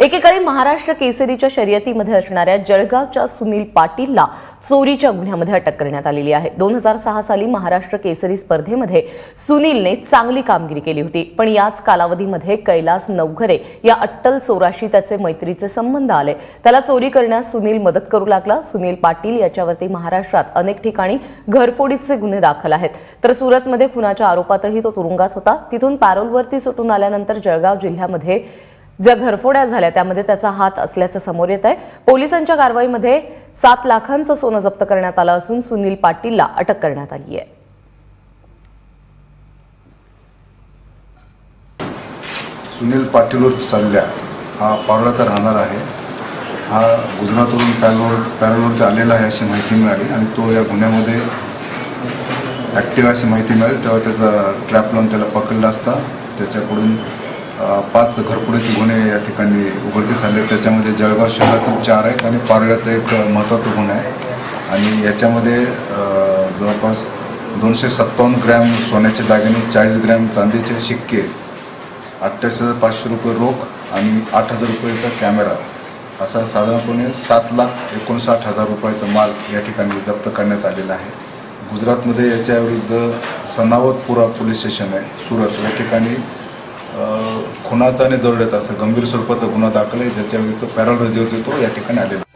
एकेकाळी महाराष्ट्र केसरीच्या शर्यतीमध्ये असणाऱ्या जळगावच्या सुनील पाटीलला चोरीच्या गुन्ह्यामध्ये अटक करण्यात आलेली आहे। 2006 साली महाराष्ट्र केसरी स्पर्धेमध्ये सुनीलने चांगली कामगिरी केली होती, पण याच कालावधीमध्ये कैलास नवघरे या अट्टल चोराशी त्याचे मैत्रीचे संबंध आले। त्याला चोरी करण्यास सुनील मदत करू लागला। सुनील पाटील याच्यावरती महाराष्ट्रात अनेक ठिकाणी घरफोडीचे गुन्हे दाखल आहेत, तर सुरतमध्ये खुनाच्या आरोपातही तो तुरुंगात होता। तिथून पॅरोलवरती सुटून आल्यानंतर जळगाव जिल्ह्यामध्ये ज्या घरफोड्या झाल्या त्यामध्ये त्याचा हात असल्याचं समोर येत आहे। पोलिसांच्या कारवाईमध्ये 7 लाखांचं सोनं जप्त करण्यात आलं असून सुनील पाटीलला अटक करण्यात आली आहे। सुनील पाटील उर्फ सल्ल्या हा पारोळाचा राहणार आहे। हा गुजरातवरून पॅरोलवरती आलेला आहे अशी माहिती मिळाली आणि तो या गुन्ह्यामध्ये ॲक्टिव्ह अशी माहिती मिळाली तेव्हा त्याचा ट्रॅप लावून त्याला पकडला असता त्याच्याकडून 5 घरफोडीचे गुन्हे या ठिकाणी उघडकीस आले। त्याच्यामध्ये जळगाव शहरातील 4 आहेत आणि पारोळ्याचा एक महत्त्वाचा गुन्हा आहे आणि याच्यामध्ये जवळपास 257 ग्रॅम सोन्याचे दागिने, 40 ग्रॅम चांदीचे शिक्के, 28,500 रुपये रोख आणि 8,000 रुपयाचा कॅमेरा असा साधारणपणे 7,59,000 रुपयाचा माल या ठिकाणी जप्त करण्यात आलेला आहे। गुजरातमध्ये याच्याविरुद्ध सनावतपुरा पोलीस स्टेशन आहे सुरत या ठिकाणी खुनाचा आणि दरोड्याचा असं गंभीर स्वरूपाचा गुन्हा दाखल आहे, ज्याच्याविरुद्ध पॅरोल रजेवरती तो या ठिकाणी आलेला आहे।